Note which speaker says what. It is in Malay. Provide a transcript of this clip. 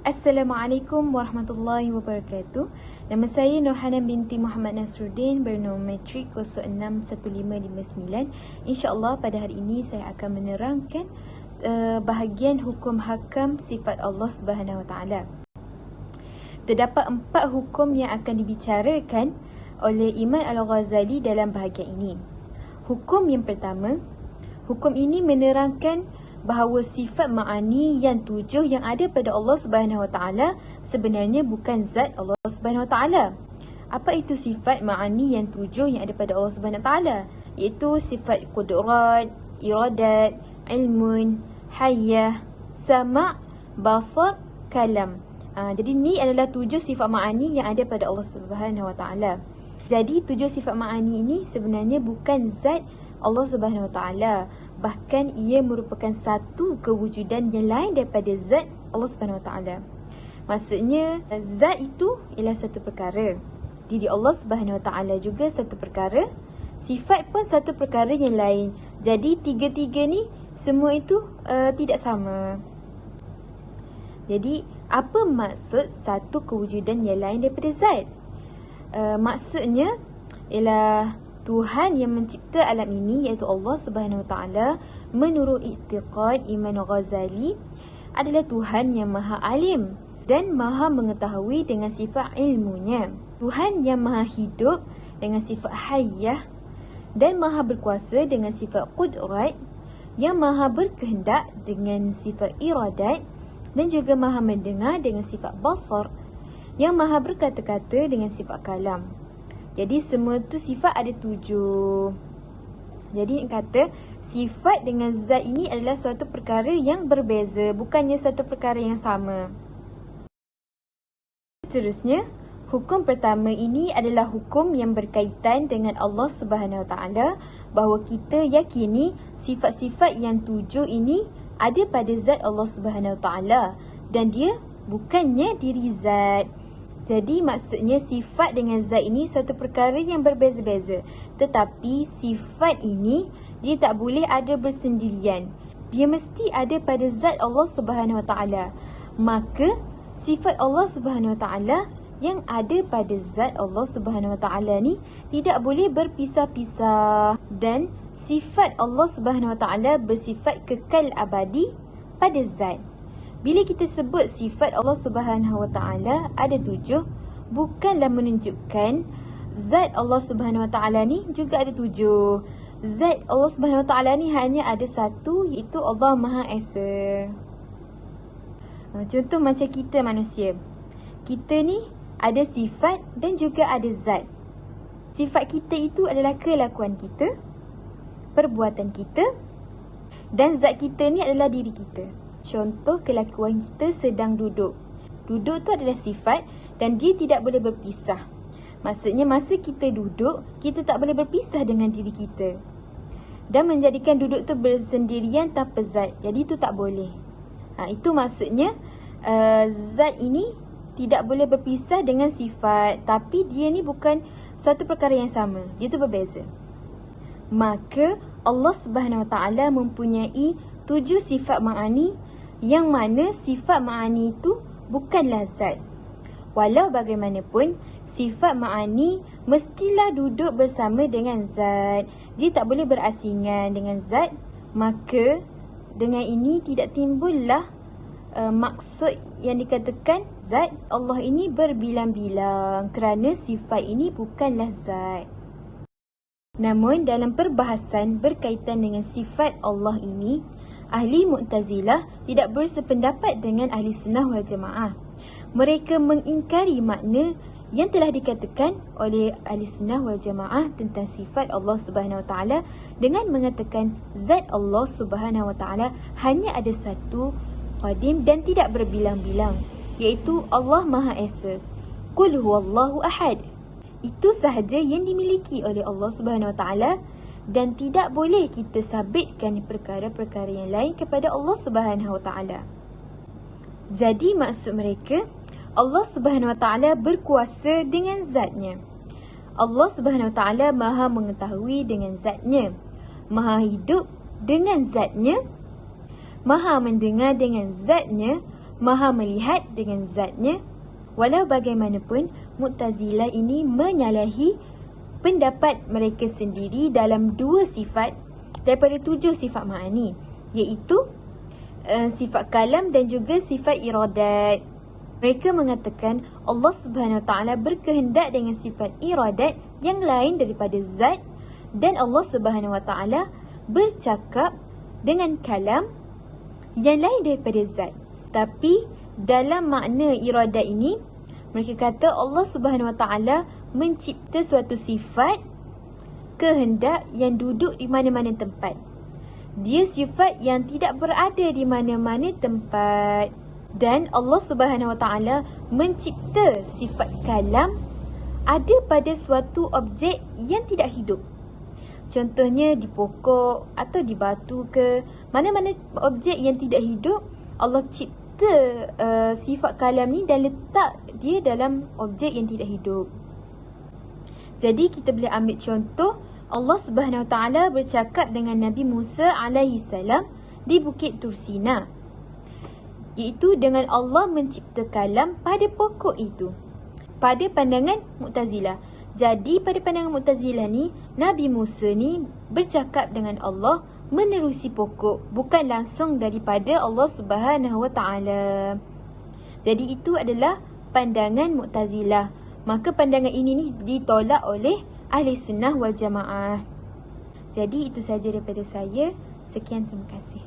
Speaker 1: Assalamualaikum warahmatullahi wabarakatuh. Nama saya Nurhana binti Muhammad Nasruddin bernombor matrik 061559. InsyaAllah pada hari ini saya akan menerangkan bahagian hukum hakam sifat Allah Subhanahu Wa Taala. Terdapat 4 hukum yang akan dibicarakan oleh Imam Al-Ghazali dalam bahagian ini. Hukum yang pertama, hukum ini menerangkan bahawa sifat ma'ani yang 7 yang ada pada Allah Subhanahu Wa Taala sebenarnya bukan zat Allah Subhanahu Wa Taala. Apa itu sifat ma'ani yang 7 yang ada pada Allah Subhanahu Wa Taala? Iaitu sifat qudrat, iradat, ilmun, hayah, sama', basar, kalam. Jadi ni adalah 7 sifat ma'ani yang ada pada Allah Subhanahu Wa Taala. Jadi 7 sifat ma'ani ini sebenarnya bukan zat Allah Subhanahu Wa Taala. Bahkan ia merupakan satu kewujudan yang lain daripada zat Allah Subhanahu Wa Taala. Maksudnya zat itu ialah satu perkara. Diri Allah Subhanahu Wa Taala juga satu perkara. Sifat pun satu perkara yang lain. Jadi tiga-tiga ni semua itu tidak sama. Jadi apa maksud satu kewujudan yang lain daripada zat? Maksudnya ialah Tuhan yang mencipta alam ini iaitu Allah Subhanahu Wa Taala menurut i'tiqad Imam Ghazali adalah Tuhan yang maha alim dan maha mengetahui dengan sifat ilmunya. Tuhan yang maha hidup dengan sifat hayyah dan maha berkuasa dengan sifat qudrat, yang maha berkehendak dengan sifat iradat dan juga maha mendengar dengan sifat basar, yang maha berkata-kata dengan sifat kalam. Jadi semua tu sifat ada 7. Jadi nak kata sifat dengan zat ini adalah suatu perkara yang berbeza, bukannya satu perkara yang sama. Seterusnya, hukum pertama ini adalah hukum yang berkaitan dengan Allah Subhanahu Wa Taala, bahawa kita yakini sifat-sifat yang 7 ini ada pada zat Allah Subhanahu Wa Taala dan dia bukannya diri zat. Jadi maksudnya sifat dengan zat ini satu perkara yang berbeza-beza. Tetapi sifat ini dia tak boleh ada bersendirian. Dia mesti ada pada zat Allah Subhanahu Wa Taala. Maka sifat Allah Subhanahu Wa Taala yang ada pada zat Allah Subhanahu Wa Taala ni tidak boleh berpisah-pisah, dan sifat Allah Subhanahu Wa Taala bersifat kekal abadi pada zat. Bila kita sebut sifat Allah Subhanahu Wa Taala ada 7, bukanlah menunjukkan zat Allah Subhanahu Wa Taala ni juga ada 7. Zat Allah Subhanahu Wa Taala ni hanya ada satu, iaitu Allah Maha Esa. Contoh macam kita manusia. Kita ni ada sifat dan juga ada zat. Sifat kita itu adalah kelakuan kita, perbuatan kita, dan zat kita ni adalah diri kita. Contoh kelakuan kita sedang duduk. Duduk tu adalah sifat dan dia tidak boleh berpisah. Maksudnya masa kita duduk, kita tak boleh berpisah dengan diri kita. Dan menjadikan duduk tu bersendirian tanpa zat. Jadi itu tak boleh. Itu maksudnya zat ini tidak boleh berpisah dengan sifat. Tapi dia ni bukan satu perkara yang sama. Dia tu berbeza. Maka Allah Subhanahu Wa Taala mempunyai 7 sifat ma'ani, yang mana sifat ma'ani itu bukanlah zat. Walau bagaimanapun, sifat ma'ani mestilah duduk bersama dengan zat. Dia tak boleh berasingan dengan zat. Maka dengan ini tidak timbullah maksud yang dikatakan zat Allah ini berbilang-bilang, kerana sifat ini bukanlah zat. Namun dalam perbahasan berkaitan dengan sifat Allah ini, ahli Mu'tazilah tidak bersependapat dengan ahli sunnah wal jamaah. Mereka mengingkari makna yang telah dikatakan oleh ahli sunnah wal jamaah tentang sifat Allah Subhanahu Wa Taala dengan mengatakan zat Allah Subhanahu Wa Taala hanya ada satu, qadim dan tidak berbilang-bilang, iaitu Allah Maha Esa. Qul huwallahu ahad. Itu sahaja yang dimiliki oleh Allah Subhanahu Wa Taala, dan tidak boleh kita sabitkan perkara-perkara yang lain kepada Allah Subhanahu Wa Taala. Jadi maksud mereka, Allah Subhanahu Wa Taala berkuasa dengan zatnya. Allah Subhanahu Wa Taala maha mengetahui dengan zatnya, maha hidup dengan zatnya, maha mendengar dengan zatnya, Maha melihat dengan zatnya. Walau bagaimanapun, Mu'tazilah ini menyalahi pendapat mereka sendiri dalam 2 sifat daripada 7 sifat ma'ani, iaitu sifat kalam dan juga sifat iradat. Mereka mengatakan Allah Subhanahu Wa Taala berkehendak dengan sifat iradat yang lain daripada zat, dan Allah Subhanahu Wa Taala bercakap dengan kalam yang lain daripada zat. Tapi dalam makna iradat ini, mereka kata Allah Subhanahu Wa Taala mencipta suatu sifat kehendak yang duduk di mana-mana tempat. Dia sifat yang tidak berada di mana-mana tempat. Dan Allah Subhanahu Wa Taala mencipta sifat kalam ada pada suatu objek yang tidak hidup. Contohnya di pokok atau di batu ke, mana-mana objek yang tidak hidup, Allah cipta sifat kalam ni dan letak dia dalam objek yang tidak hidup. Jadi kita boleh ambil contoh, Allah Subhanahu Wa Taala bercakap dengan Nabi Musa alaihi salam di Bukit Tursina, iaitu dengan Allah mencipta kalam pada pokok itu. Pada pandangan Mu'tazilah. Jadi pada pandangan Mu'tazilah ni, Nabi Musa ni bercakap dengan Allah menerusi pokok, bukan langsung daripada Allah Subhanahu Wa Taala. Jadi itu adalah pandangan Mu'tazilah. Maka pandangan ini ni ditolak oleh Ahli Sunnah wal Jamaah. Jadi itu sahaja daripada saya. Sekian, terima kasih.